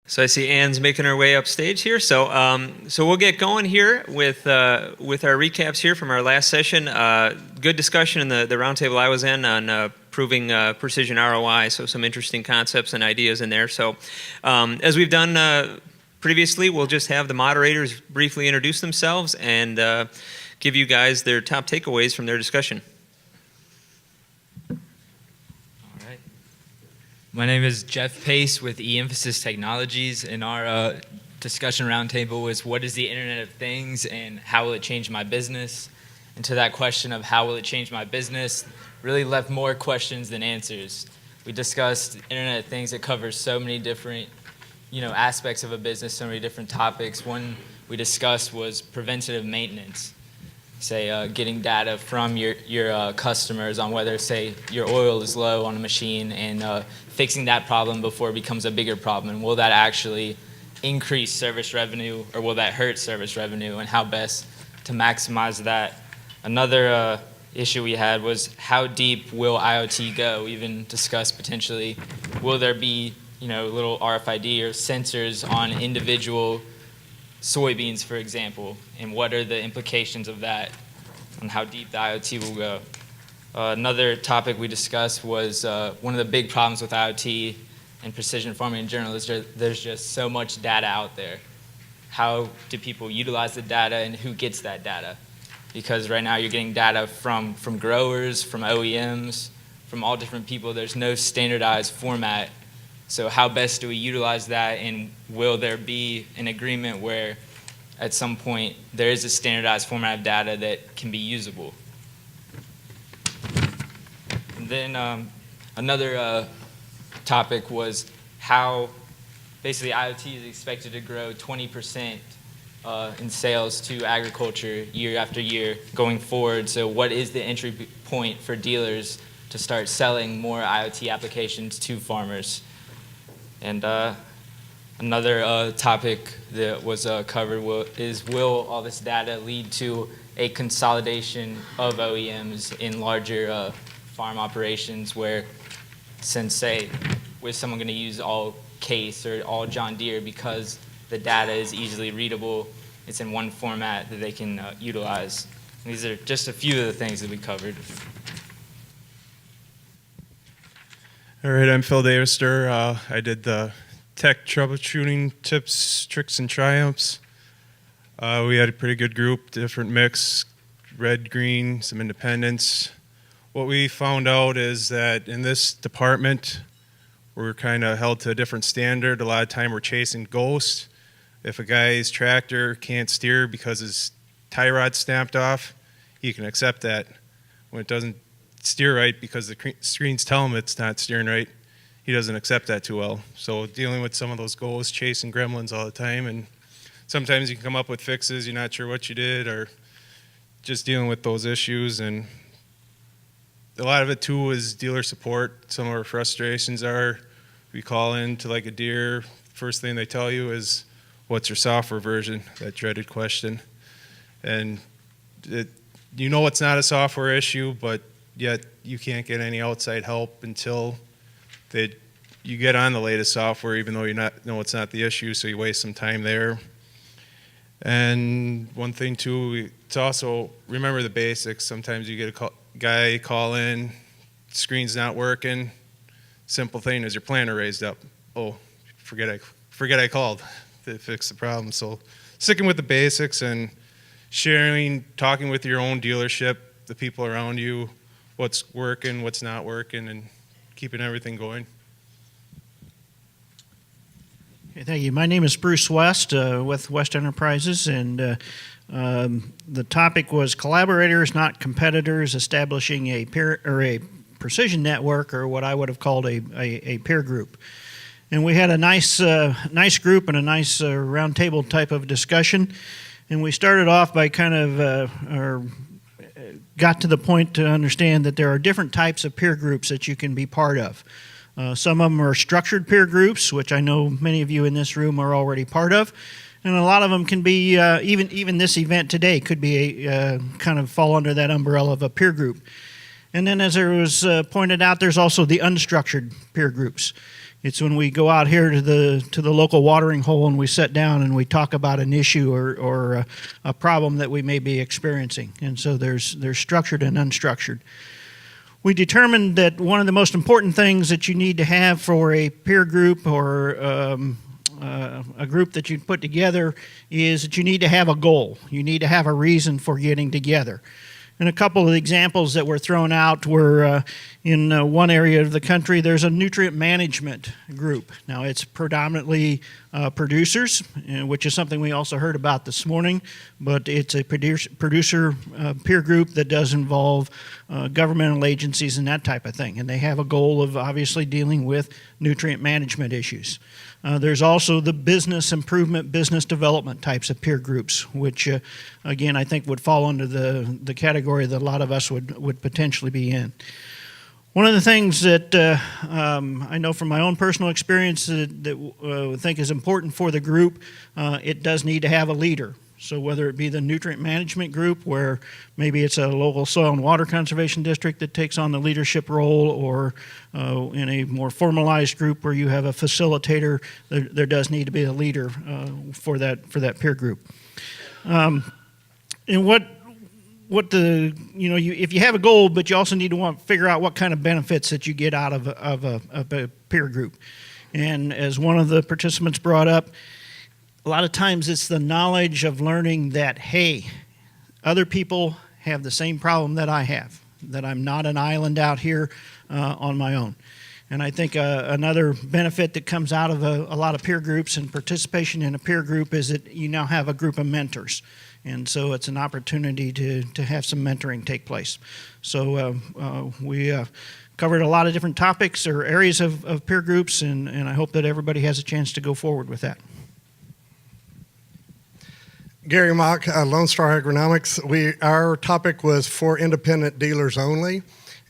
So I see Ann's making her way upstage here. So we'll get going here with our recaps here from our last session. Good discussion in the roundtable I was in on proving precision ROI. So some interesting concepts and ideas in there. So as we've done previously, we'll just have the moderators briefly introduce themselves and give you guys their top takeaways from their discussion. My name is Jeff Pace with E-Emphasis Technologies, and our discussion roundtable was what is the Internet of Things and how will it change my business? And to that question of how will it change my business, really left more questions than answers. We discussed Internet of Things that covers so many different aspects of a business, so many different topics. One we discussed was preventative maintenance. Say getting data from your customers on whether, say, your oil is low on a machine and fixing that problem before it becomes a bigger problem. And will that actually increase service revenue or will that hurt service revenue, and how best to maximize that? Another issue we had was how deep will IoT go? We even discussed potentially will there be little RFID or sensors on individual soybeans, for example, and what are the implications of that on how deep the IoT will go. Another topic we discussed was one of the big problems with IoT and precision farming in general is there's just so much data out there. How do people utilize the data and who gets that data? Because right now you're getting data from growers, from OEMs, from all different people. There's no standardized format. So how best do we utilize that, and will there be an agreement where at some point there is a standardized format of data that can be usable? And then another topic was how basically IoT is expected to grow 20% in sales to agriculture year after year going forward. So what is the entry point for dealers to start selling more IoT applications to farmers? And another topic that was covered is will all this data lead to a consolidation of OEMs in larger farm operations where, since say, was someone going to use all Case or all John Deere because the data is easily readable, it's in one format that they can utilize. And these are just a few of the things that we covered. All right, I'm Phil Davister. I did the tech troubleshooting tips, tricks, and triumphs. We had a pretty good group, different mix, red, green, some independents. What we found out is that in this department, we're kind of held to a different standard. A lot of time we're chasing ghosts. If a guy's tractor can't steer because his tie rod's snapped off, he can accept that. When it doesn't steer right because the screens tell him it's not steering right, he doesn't accept that too well. So dealing with some of those ghosts, chasing gremlins all the time, and sometimes you can come up with fixes, you're not sure what you did, or just dealing with those issues. And a lot of it too is dealer support. Some of our frustrations are we call in to like a Deere, first thing they tell you is, what's your software version? That dreaded question. And it's not a software issue, but yet you can't get any outside help until you get on the latest software, even though it's not the issue, so you waste some time there. And one thing too, it's also remember the basics. Sometimes you get a guy call in, screen's not working. Simple thing is your planner raised up. Oh, forget I called to fix the problem. So sticking with the basics and sharing, talking with your own dealership, the people around you, what's working, what's not working, and keeping everything going. Okay, thank you. My name is Bruce West with West Enterprises, and the topic was collaborators, not competitors, establishing a peer or a precision network, or what I would have called a peer group. And we had a nice group and a nice roundtable type of discussion. And we started off by kind of got to the point to understand that there are different types of peer groups that you can be part of. Some of them are structured peer groups, which I know many of you in this room are already part of. And a lot of them can be, even this event today could be kind of fall under that umbrella of a peer group. And then as there was pointed out, there's also the unstructured peer groups. It's when we go out here to the local watering hole and we sit down and we talk about an issue or a problem that we may be experiencing. And so there's structured and unstructured. We determined that one of the most important things that you need to have for a peer group or a group that you put together is that you need to have a goal. You need to have a reason for getting together. And a couple of examples that were thrown out were in one area of the country, there's a nutrient management group. Now, it's predominantly producers, which is something we also heard about this morning, but it's a producer peer group that does involve governmental agencies and that type of thing. And they have a goal of obviously dealing with nutrient management issues. There's also the business improvement, business development types of peer groups, which, again, I think would fall under the category that a lot of us would potentially be in. One of the things that I know from my own personal experience that I think is important for the group, it does need to have a leader. So whether it be the nutrient management group, where maybe it's a local soil and water conservation district that takes on the leadership role, or in a more formalized group where you have a facilitator, there does need to be a leader for that peer group. And if you have a goal, but you also need to figure out what kind of benefits that you get out of a peer group. And as one of the participants brought up, a lot of times it's the knowledge of learning that, hey, other people have the same problem that I have, that I'm not an island out here on my own. And I think another benefit that comes out of a lot of peer groups and participation in a peer group is that you now have a group of mentors. And so it's an opportunity to have some mentoring take place. So we covered a lot of different topics or areas of peer groups, and I hope that everybody has a chance to go forward with that. Gary Mock, Lone Star Agronomics. Our topic was for independent dealers only,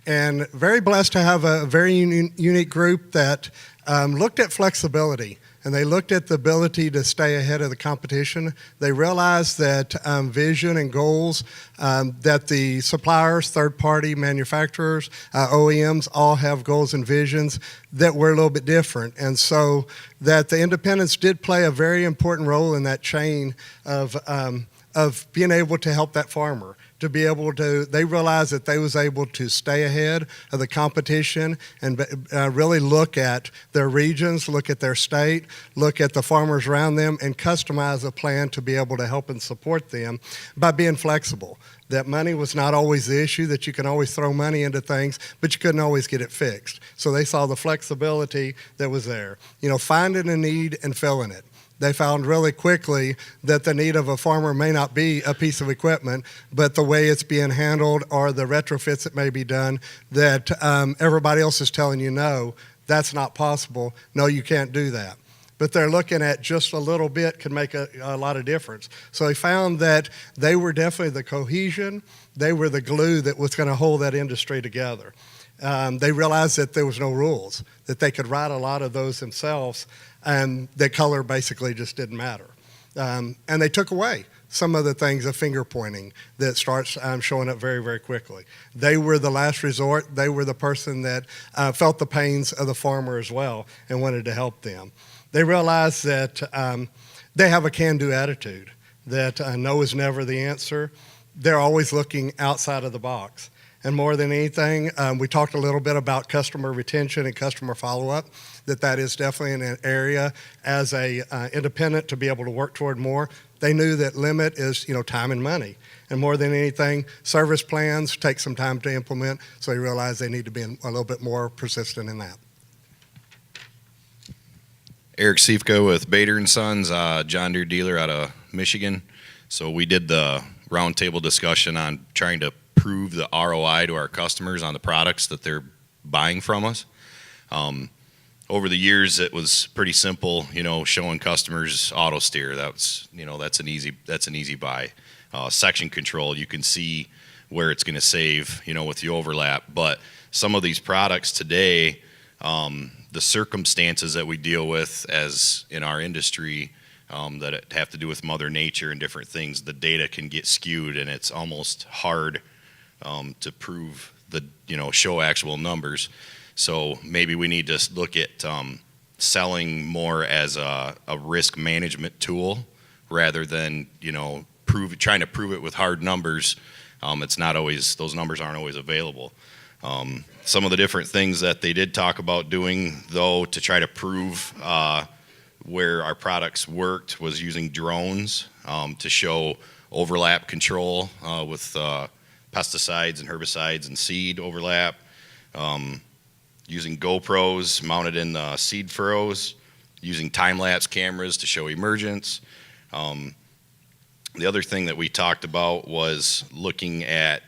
and very blessed to have a very unique group that looked at flexibility, and they looked at the ability to stay ahead of the competition. They realized that vision and goals, that the suppliers, third-party manufacturers, OEMs all have goals and visions that were a little bit different. And so that the independents did play a very important role in that chain of being able to help that farmer. To be able to, they realized that they was able to stay ahead of the competition and really look at their regions, look at their state, look at the farmers around them, and customize a plan to be able to help and support them by being flexible. That money was not always the issue, that you can always throw money into things, but you couldn't always get it fixed. So they saw the flexibility that was there. Finding a need and filling it. They found really quickly that the need of a farmer may not be a piece of equipment, but the way it's being handled or the retrofits that may be done, that everybody else is telling you, no, that's not possible. No, you can't do that. But they're looking at just a little bit can make a lot of difference. So they found that they were definitely the cohesion, they were the glue that was going to hold that industry together. They realized that there was no rules, that they could write a lot of those themselves, and the color basically just didn't matter. And they took away some of the things of finger pointing that starts showing up very, very quickly. They were the last resort. They were the person that felt the pains of the farmer as well and wanted to help them. They realized that they have a can-do attitude, that no is never the answer. They're always looking outside of the box. And more than anything, we talked a little bit about customer retention and customer follow-up, that is definitely an area as a independent to be able to work toward more. They knew that limit is, time and money. And more than anything, service plans take some time to implement, so they realized they need to be a little bit more persistent in that. Eric Siefko with Bader & Sons, John Deere dealer out of Michigan. So we did the roundtable discussion on trying to prove the ROI to our customers on the products that they're buying from us. Over the years, it was pretty simple, showing customers auto steer. That's an easy buy. Section control, you can see where it's going to save, with the overlap. But some of these products today, the circumstances that we deal with as in our industry, that have to do with Mother Nature and different things, the data can get skewed, and it's almost hard to prove show actual numbers. So maybe we need to look at selling more as a risk management tool rather than, trying to prove it with hard numbers. It's not always, those numbers aren't always available. Some of the different things that they did talk about doing, though, to try to prove where our products worked was using drones to show overlap control with pesticides and herbicides and seed overlap. Using GoPros mounted in seed furrows, using time-lapse cameras to show emergence. The other thing that we talked about was looking at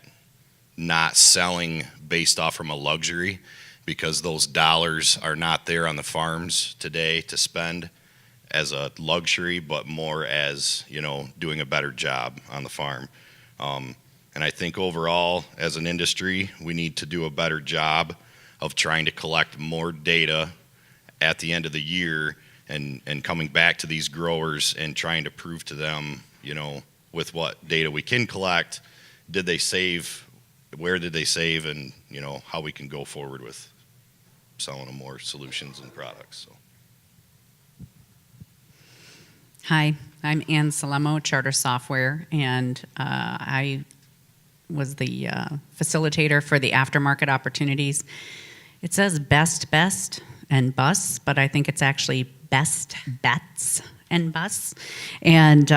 not selling based off from a luxury, because those dollars are not there on the farms today to spend as a luxury, but more as, doing a better job on the farm. And I think overall, as an industry, we need to do a better job of trying to collect more data at the end of the year and coming back to these growers and trying to prove to them, with what data we can collect, did they save, where did they save, and, how we can go forward with selling them more solutions and products. So. Hi, I'm Ann Salemo, Charter Software, and I was the facilitator for the aftermarket opportunities. It says best, and bus, but I think it's actually best bets and bus. And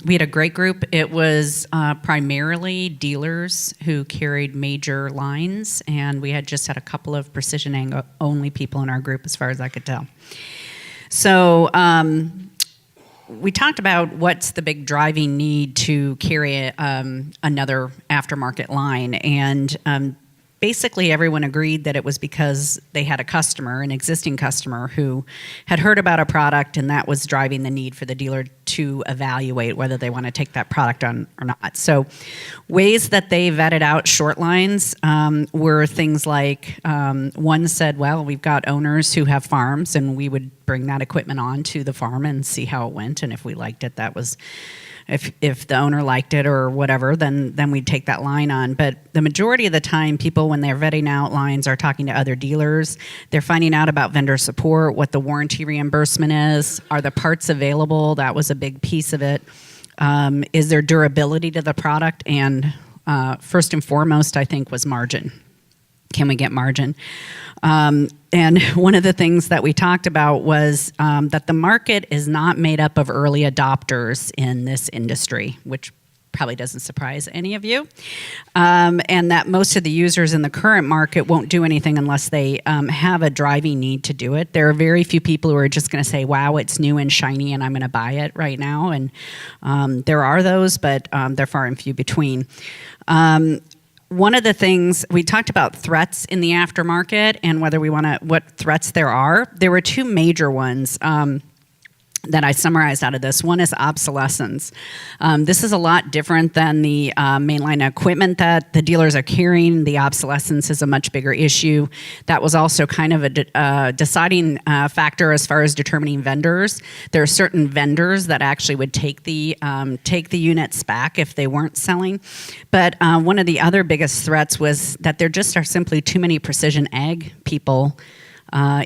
we had a great group. It was primarily dealers who carried major lines, and we had just had a couple of precision only people in our group as far as I could tell. So we talked about what's the big driving need to carry another aftermarket line, and basically everyone agreed that it was because they had a customer, an existing customer, who had heard about a product, and that was driving the need for the dealer to evaluate whether they want to take that product on or not. So ways that they vetted out short lines were things like, one said, well, we've got owners who have farms, and we would bring that equipment on to the farm and see how it went, and if we liked it, that was... If the owner liked it or whatever, then we'd take that line on. But the majority of the time, people, when they're vetting out lines, are talking to other dealers. They're finding out about vendor support, what the warranty reimbursement is. Are the parts available? That was a big piece of it. Is there durability to the product? And first and foremost, I think, was margin. Can we get margin? And one of the things that we talked about was that the market is not made up of early adopters in this industry, which probably doesn't surprise any of you, and that most of the users in the current market won't do anything unless they have a driving need to do it. There are very few people who are just going to say, wow, it's new and shiny and I'm going to buy it right now, and there are those, but they're far and few between. One of the things we talked about, threats in the aftermarket and whether we want to, what threats there are. There were two major ones that I summarized out of this. One is obsolescence. This is a lot different than the mainline equipment that the dealers are carrying. The obsolescence is a much bigger issue. That was also kind of a deciding factor as far as determining vendors. There are certain vendors that actually would take the units back if they weren't selling. But one of the other biggest threats was that there just are simply too many precision ag people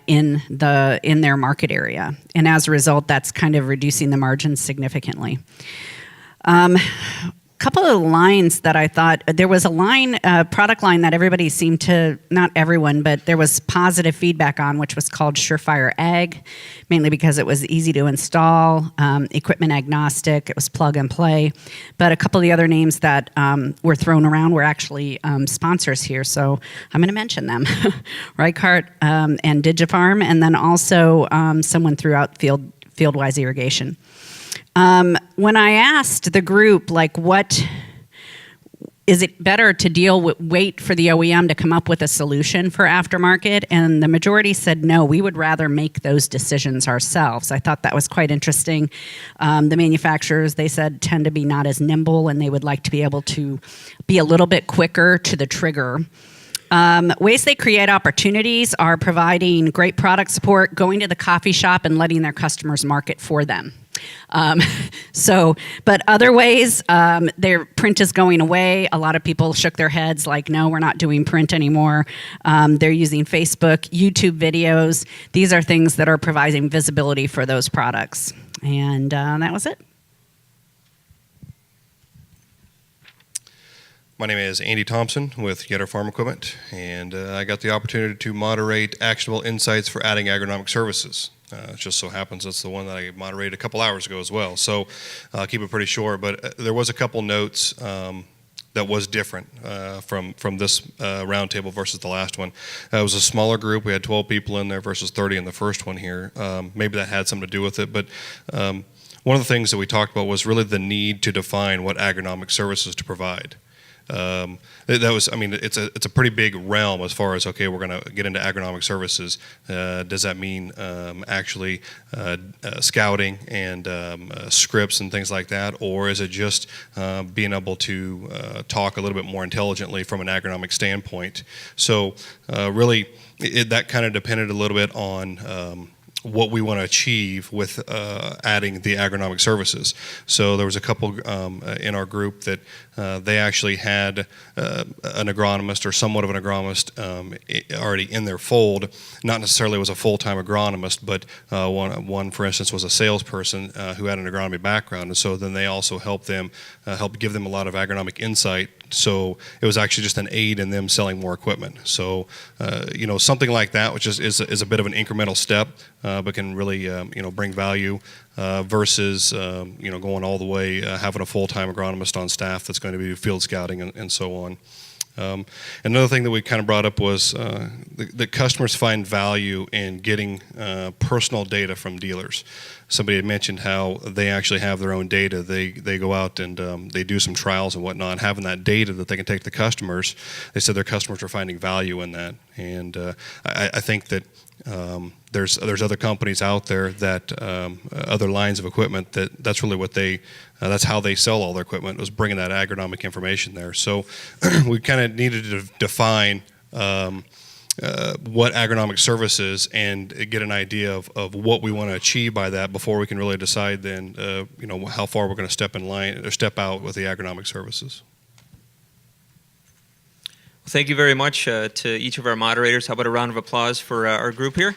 in their market area, and as a result, that's kind of reducing the margins significantly. Couple of lines that I thought, there was a product line that everybody seemed to, not everyone, but there was positive feedback on, which was called Surefire Ag, mainly because it was easy to install, equipment agnostic, it was plug and play. But a couple of the other names that were thrown around were actually sponsors here, so I'm going to mention them. Reichart and Digifarm, and then also someone threw out Fieldwise Irrigation. When I asked the group, like, what is it better to wait for the OEM to come up with a solution for aftermarket? And the majority said, no, we would rather make those decisions ourselves. I thought that was quite interesting. The manufacturers, they said, tend to be not as nimble, and they would like to be able to be a little bit quicker to the trigger Ways they create opportunities are providing great product support, going to the coffee shop and letting their customers market for them. But other ways, their print is going away. A lot of people shook their heads like, no, we're not doing print anymore. They're using Facebook, YouTube videos. These are things that are providing visibility for those products. And that was it. My name is Andy Thompson with Yetter Farm Equipment, and I got the opportunity to moderate actionable insights for adding agronomic services. It just so happens that's the one that I moderated a couple hours ago as well, so I'll keep it pretty short. But there was a couple notes that was different from this roundtable versus the last one. It was a smaller group. We had 12 people in there versus 30 in the first one here. Maybe that had something to do with it, but one of the things that we talked about was really the need to define what agronomic services to provide. That was, I mean, it's a pretty big realm as far as, okay, we're going to get into agronomic services. Does that mean actually scouting and scripts and things like that, or is it just being able to talk a little bit more intelligently from an agronomic standpoint? So really, that kind of depended a little bit on what we want to achieve with adding the agronomic services. So there was a couple in our group that they actually had an agronomist or somewhat of an agronomist already in their fold. Not necessarily was a full-time agronomist, but one, for instance, was a salesperson who had an agronomy background, and so then they also helped give them a lot of agronomic insight. So it was actually just an aid in them selling more equipment. So something like that, which is a bit of an incremental step, but can really bring value versus going all the way having a full-time agronomist on staff that's going to be field scouting and so on. Another thing that we kind of brought up was the customers find value in getting personal data from dealers. Somebody had mentioned how they actually have their own data. They go out and they do some trials and whatnot. Having that data that they can take to customers, they said their customers are finding value in that. And I think that there's other companies out there that other lines of equipment that's really what that's how they sell all their equipment, was bringing that agronomic information there. So we kind of needed to define what agronomic service is and get an idea of what we want to achieve by that before we can really decide then how far we're going to step in line or step out with the agronomic services. Thank you very much to each of our moderators. How about a round of applause for our group here?